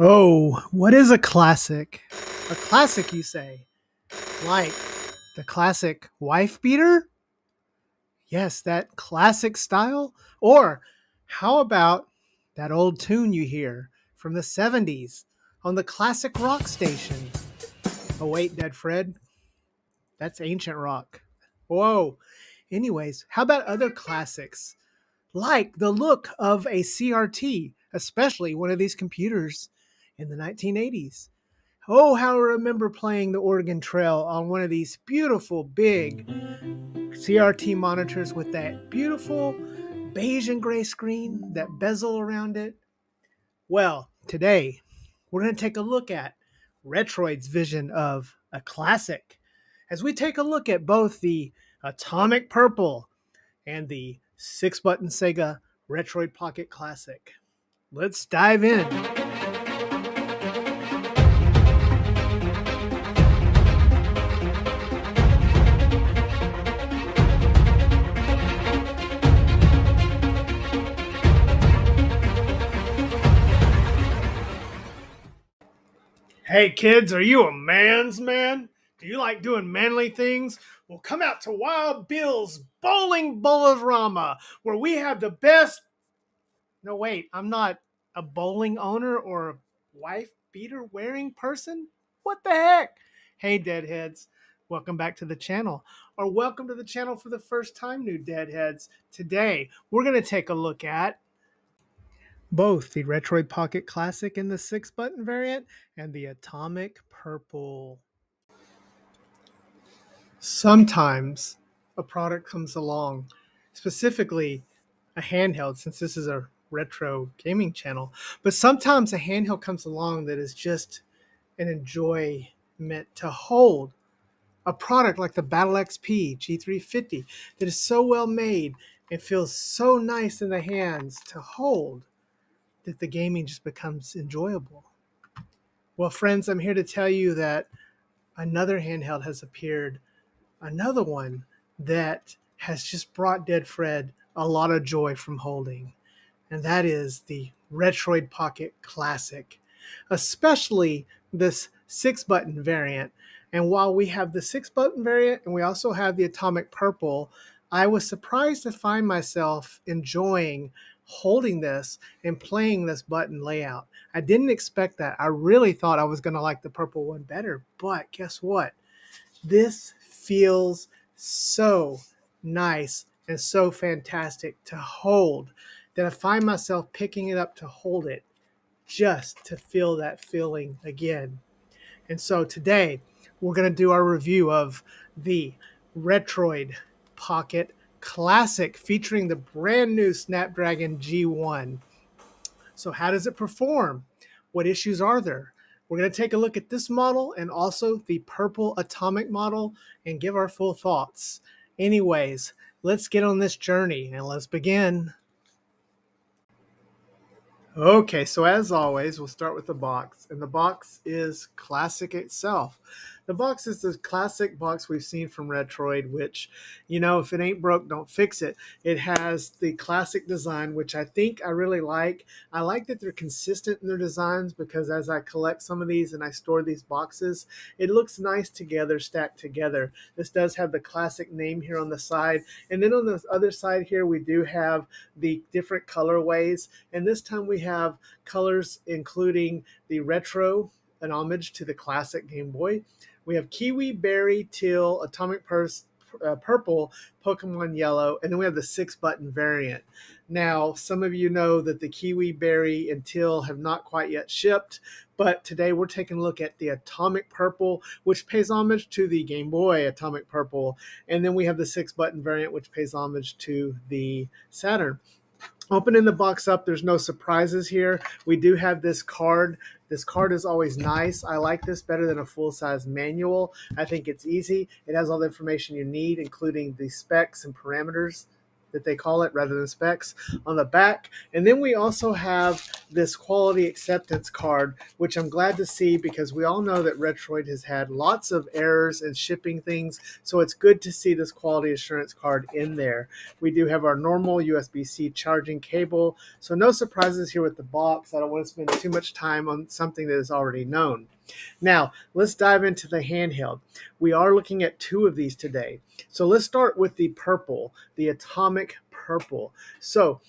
Oh, what is a classic? A classic, you say? Like the classic wife beater? Yes, that classic style? Or how about that old tune you hear from the 70s on the classic rock station? Oh, wait, Dead Fred, that's ancient rock. Whoa. Anyways, how about other classics? Like the look of a CRT, especially one of these computers in the 1980s. Oh, how I remember playing the Oregon Trail on one of these beautiful big CRT monitors with that beautiful beige and gray screen, that bezel around it. Well, today we're going to take a look at Retroid's vision of a classic as we take a look at both the Atomic Purple and the 6-button Sega Retroid Pocket Classic. Let's dive in. Hey kids, are you a man's man? Do you like doing manly things? Well, come out to Wild Bill's Bowling Bowlerama, where we have the best... No, wait, I'm not a bowling owner or a wife beater wearing person? What the heck? Hey, Deadheads. Welcome back to the channel. Or welcome to the channel for the first time, new Deadheads. Today, we're going to take a look at both the Retroid Pocket Classic in the 6-button variant and the Atomic Purple. Sometimes a product comes along, specifically a handheld, since this is a retro gaming channel, but sometimes a handheld comes along that is just an enjoyment to hold. A product like the Battle XP G350 that is so well made and feels so nice in the hands to hold that the gaming just becomes enjoyable. Well, friends, I'm here to tell you that another handheld has appeared, another one that has just brought Dead Fred a lot of joy from holding, and that is the Retroid Pocket Classic, especially this 6-button variant. And while we have the 6-button variant and we also have the Atomic Purple, I was surprised to find myself enjoying holding this and playing this button layout. I didn't expect that. I really thought I was going to like the purple one better, but guess what? This feels so nice and so fantastic to hold that I find myself picking it up to hold it just to feel that feeling again. And so today we're going to do our review of the Retroid Pocket Classic featuring the brand new Snapdragon G1. So how does it perform? What issues are there? We're going to take a look at this model and also the purple Atomic model and give our full thoughts. Anyways, let's get on this journey and let's begin. Okay, so as always, we'll start with the box, and the box is Classic itself. The box is the classic box we've seen from Retroid, which, you know, if it ain't broke, don't fix it. It has the classic design, which I think I really like. I like that they're consistent in their designs because as I collect some of these and I store these boxes, it looks nice together, stacked together. This does have the classic name here on the side, and then on the other side here, we do have the different colorways, and this time we have colors including the retro, an homage to the classic Game Boy. We have Kiwi, Berry, Teal, Atomic Purple, Pokemon Yellow, and then we have the 6-button variant. Now, some of you know that the Kiwi, Berry, and Teal have not quite yet shipped, but today we're taking a look at the Atomic Purple, which pays homage to the Game Boy Atomic Purple, and then we have the 6-button variant, which pays homage to the Saturn. Opening the box up, there's no surprises here. We do have this card. This card is always nice. I like this better than a full-size manual. I think it's easy. It has all the information you need, including the specs and parameters. that they call it rather than specs on the back. And then we also have this quality acceptance card, which I'm glad to see because we all know that Retroid has had lots of errors in shipping things. So it's good to see this quality assurance card in there. We do have our normal USB-C charging cable. So no surprises here with the box. I don't want to spend too much time on something that is already known. Now, let's dive into the handheld. We are looking at two of these today. So let's start with the purple, the atomic purple. So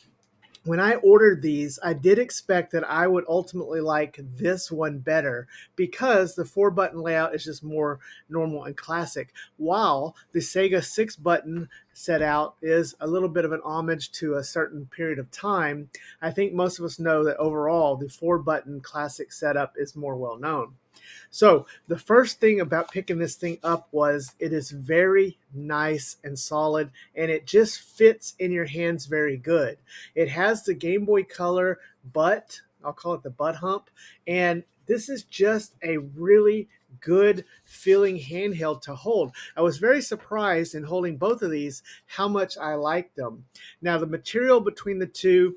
when I ordered these, I did expect that I would ultimately like this one better because the 4-button layout is just more normal and classic, while the Sega 6-button set out is a little bit of an homage to a certain period of time. I think most of us know that overall the 4-button classic setup is more well known. So the first thing about picking this thing up was it is very nice and solid, and it just fits in your hands very good. It has the Game Boy Color butt, I'll call it the butt hump, and this is just a really good feeling handheld to hold. I was very surprised in holding both of these how much I liked them. Now the material between the two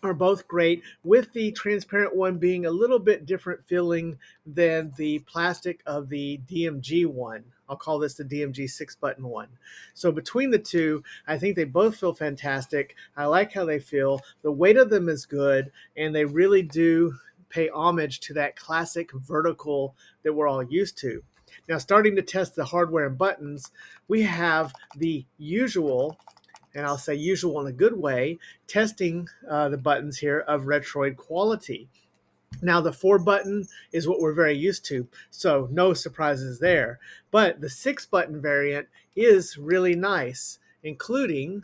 are both great, with the transparent one being a little bit different feeling than the plastic of the DMG one. I'll call this the DMG 6-button one. So between the two, I think they both feel fantastic. I like how they feel. The weight of them is good, and they really do pay homage to that classic vertical that we're all used to. Now, starting to test the hardware and buttons, we have the usual, and I'll say usual in a good way, testing the buttons here of Retroid quality. Now, the 4-button is what we're very used to, so no surprises there. But the 6-button variant is really nice, including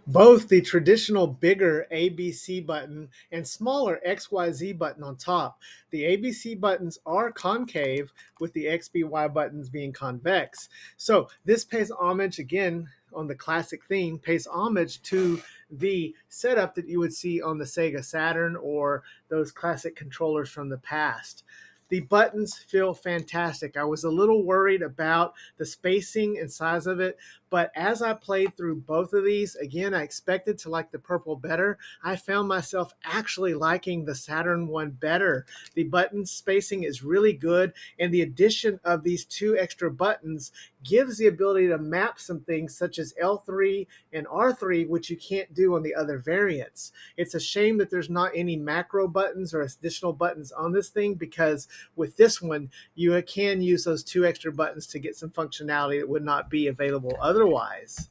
both the traditional bigger ABC button and smaller XYZ button on top. The ABC buttons are concave, with the XBY buttons being convex. So this pays homage, again, on the classic theme, pays homage to the setup that you would see on the Sega Saturn or those classic controllers from the past. The buttons feel fantastic. I was a little worried about the spacing and size of it, but as I played through both of these, again, I expected to like the purple better. I found myself actually liking the Saturn one better. The button spacing is really good, and the addition of these two extra buttons gives the ability to map some things such as L3 and R3, which you can't do on the other variants. It's a shame that there's not any macro buttons or additional buttons on this thing, because with this one, you can use those two extra buttons to get some functionality that would not be available otherwise.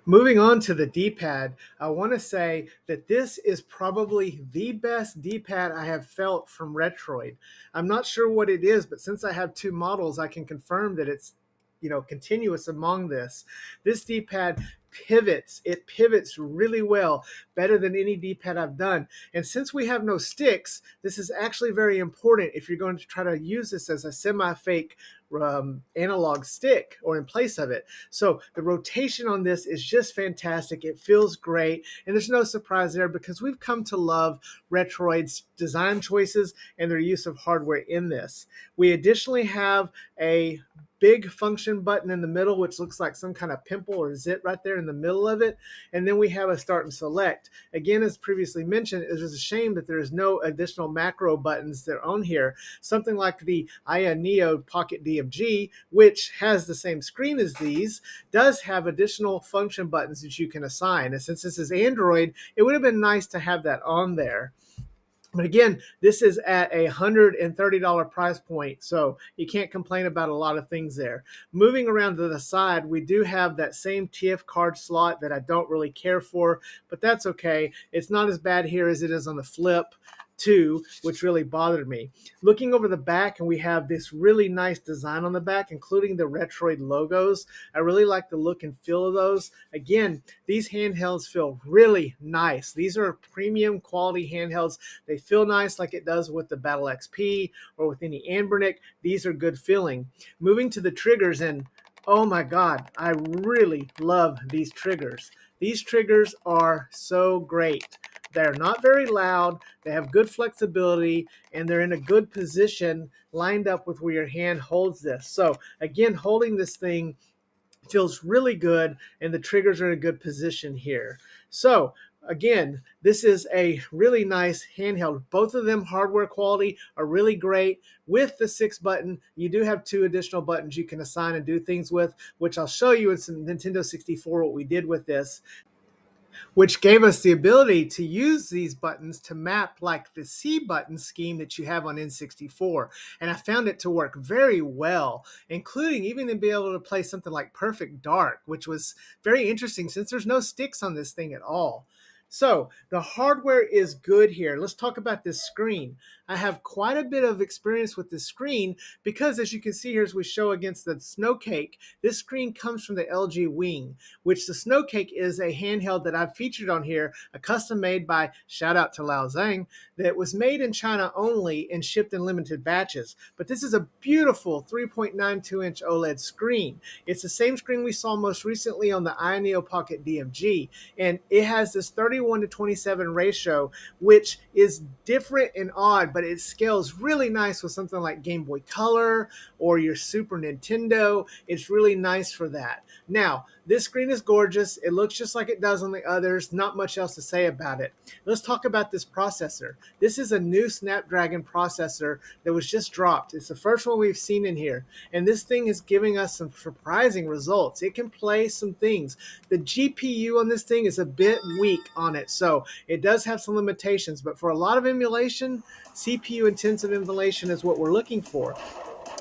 Moving on to the D-pad, I want to say that this is probably the best D-pad I have felt from Retroid. I'm not sure what it is, but since I have two models, I can confirm that it's, continuous among this. This D-pad pivots. It pivots really well, better than any D-pad I've done. And since we have no sticks, this is actually very important if you're going to try to use this as a semi-fake analog stick or in place of it. So the rotation on this is just fantastic. It feels great, and there's no surprise there because we've come to love Retroid's design choices and their use of hardware in this. We additionally have a big function button in the middle, which looks like some kind of pimple or zit right there in the middle of it. And then we have a start and select. Again, as previously mentioned, it is a shame that there is no additional macro buttons that are on here. Something like the Ayaneo Pocket DMG, which has the same screen as these, does have additional function buttons that you can assign. And since this is Android, it would have been nice to have that on there. But again, this is at a $130 price point, so you can't complain about a lot of things there. Moving around to the side, we do have that same TF card slot that I don't really care for, but that's okay. It's not as bad here as it is on the Flip 2, which really bothered me. Looking over the back, and we have this really nice design on the back, including the Retroid logos. I really like the look and feel of those. Again, these handhelds feel really nice. These are premium quality handhelds. They feel nice like it does with the Battle XP or with any Anbernic. These are good feeling. Moving to the triggers, and oh my God, I really love these triggers. These triggers are so great. They're not very loud, they have good flexibility, and they're in a good position lined up with where your hand holds this. So again, holding this thing Feels really good, and the triggers are in a good position here. So again, this is a really nice handheld. Both of them hardware quality are really great. With the 6-button, you do have 2 additional buttons you can assign and do things with, which I'll show you in some Nintendo 64 what we did with this, which gave us the ability to use these buttons to map like the C button scheme that you have on N64. And I found it to work very well, including even to be able to play something like Perfect Dark, which was very interesting since there's no sticks on this thing at all. So the hardware is good here. Let's talk about this screen. I have quite a bit of experience with this screen because, as you can see here as we show against the Snowcake, this screen comes from the LG Wing, which the Snowcake is a handheld that I've featured on here, a custom made by, shout out to Lao Zhang, that was made in China only and shipped in limited batches. But this is a beautiful 3.92-inch OLED screen. It's the same screen we saw most recently on the Ayaneo Pocket DMG, and it has this 31:27 ratio, which is different and odd, but it scales really nice with something like Game Boy Color or your Super Nintendo. It's really nice for that. Now, this screen is gorgeous. It looks just like it does on the others. Not much else to say about it. Let's talk about this processor. This is a new Snapdragon processor that was just dropped. It's the first one we've seen in here, and this thing is giving us some surprising results. It can play some things. The GPU on this thing is a bit weak on it, so it does have some limitations, but for a lot of emulation, CPU intensive emulation is what we're looking for.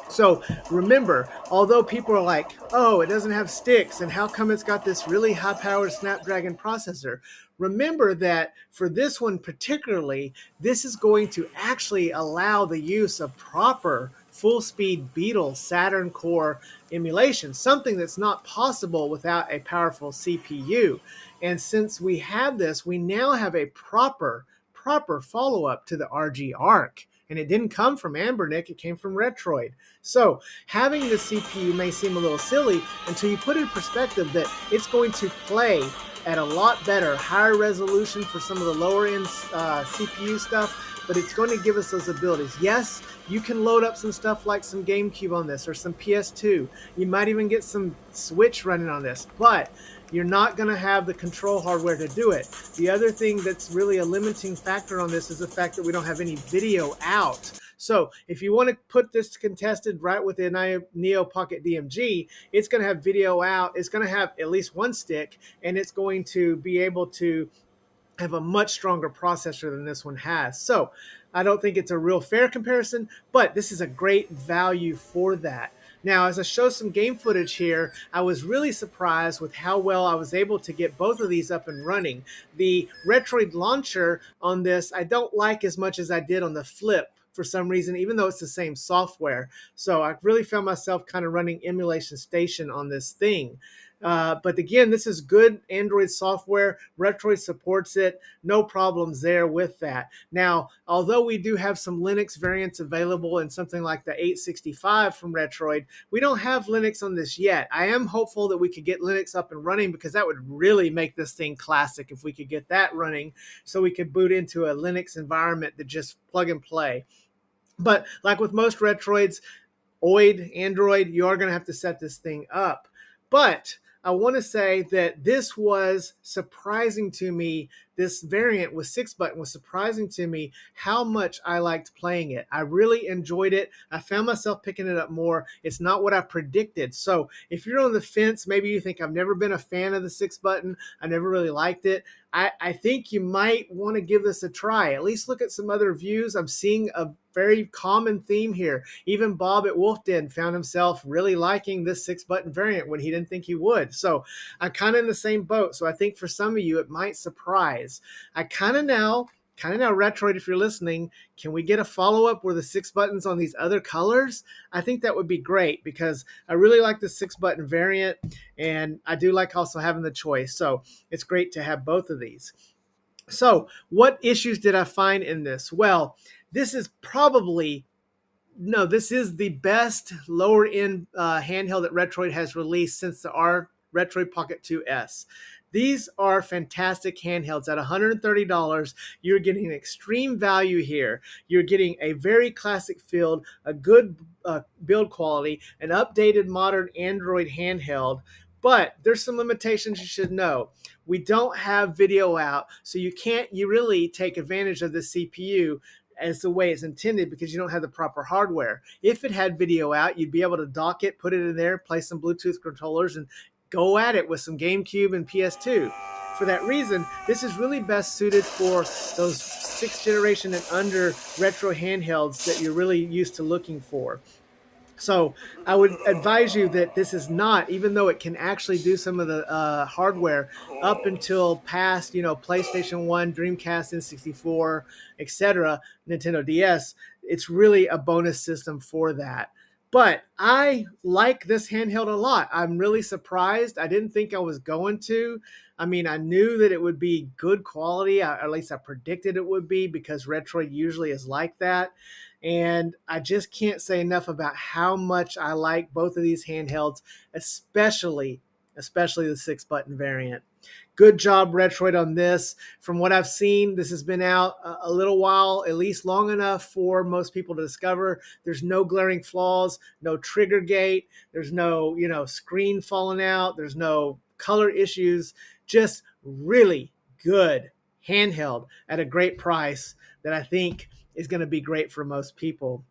So remember, although people are like, oh, it doesn't have sticks, and how come it's got this really high-powered Snapdragon processor? Remember that for this one particularly, this is going to actually allow the use of proper full-speed Beetle Saturn core emulation, something that's not possible without a powerful CPU. And since we have this, we now have a proper follow-up to the RG Arc. And it didn't come from Ambernick, it came from Retroid. So having the CPU may seem a little silly until you put in perspective that it's going to play at a lot better, higher resolution for some of the lower end CPU stuff, but it's going to give us those abilities. Yes, you can load up some stuff like some GameCube on this or some PS2. You might even get some Switch running on this, but you're not going to have the control hardware to do it. The other thing that's really a limiting factor on this is the fact that we don't have any video out. So if you want to put this contested right with the Ayaneo Pocket DMG, it's going to have video out. It's going to have at least one stick, and it's going to be able to have a much stronger processor than this one has. So I don't think it's a real fair comparison, but this is a great value for that. Now, as I show some game footage here, I was really surprised with how well I was able to get both of these up and running. The Retroid launcher on this, I don't like as much as I did on the Flip for some reason, even though it's the same software. So I really found myself kind of running Emulation Station on this thing. But again, this is good Android software. Retroid supports it. No problems there with that. Now, although we do have some Linux variants available in something like the 865 from Retroid, we don't have Linux on this yet. I am hopeful that we could get Linux up and running because that would really make this thing classic if we could get that running so we could boot into a Linux environment that just plug and play. But like with most Retroids, OID, Android, you are going to have to set this thing up. But I want to say that this was surprising to me. This variant with 6-button was surprising to me how much I liked playing it. I really enjoyed it. I found myself picking it up more. It's not what I predicted. So if you're on the fence, maybe you think I've never been a fan of the 6-button. I never really liked it. I think you might want to give this a try. At least look at some other reviews. I'm seeing a very common theme here. Even Bob at Wolf Den found himself really liking this 6-button variant when he didn't think he would. So I'm kind of in the same boat. So I think for some of you, it might surprise. I kind of now, Retroid, if you're listening, can we get a follow-up where the 6 buttons on these other colors? I think that would be great because I really like the 6-button variant, and I do like also having the choice. So it's great to have both of these. So what issues did I find in this? Well, this is probably, no, this is the best lower-end handheld that Retroid has released since the Retroid Pocket 2S. These are fantastic handhelds. At $130, you're getting extreme value here. You're getting a very classic feel, a good build quality, an updated modern Android handheld, But there's some limitations you should know. We don't have video out, so you really take advantage of the CPU as the way it's intended because you don't have the proper hardware. If it had video out, you'd be able to dock it, put it in there, play some Bluetooth controllers, and go at it with some GameCube and PS2. For that reason, this is really best suited for those 6th generation and under retro handhelds that you're really used to looking for. So I would advise you that this is not, even though it can actually do some of the hardware up until past, PlayStation 1, Dreamcast, N64, etc., Nintendo DS, it's really a bonus system for that. But I like this handheld a lot. I'm really surprised. I didn't think I was going to. I mean, I knew that it would be good quality, at least I predicted it would be, because Retroid usually is like that. And I just can't say enough about how much I like both of these handhelds, especially the 6-button variant. Good job, Retroid, on this. From what I've seen, this has been out a little while, at least long enough for most people to discover. There's no glaring flaws, no trigger gate, there's no, screen falling out, there's no color issues, just really good handheld at a great price that I think is going to be great for most people.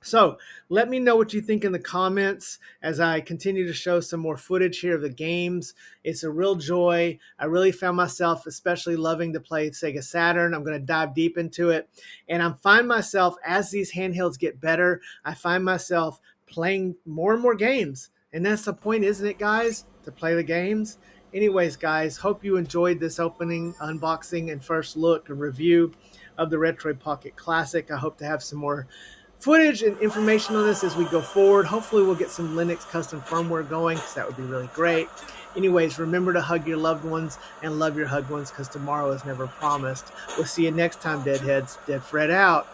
So let me know what you think in the comments as I continue to show some more footage here of the games. It's a real joy. I really found myself especially loving to play Sega Saturn. I'm going to dive deep into it. And I find myself, as these handhelds get better, I find myself playing more and more games. And that's the point, isn't it, guys? To play the games. Anyways, guys, hope you enjoyed this opening, unboxing, and first look and review of the Retroid Pocket Classic. I hope to have some more footage and information on this as we go forward. Hopefully we'll get some Linux custom firmware going, because that would be really great. Anyways, remember to hug your loved ones and love your hugged ones, because tomorrow is never promised. We'll see you next time, Deadheads. Dead Fred out.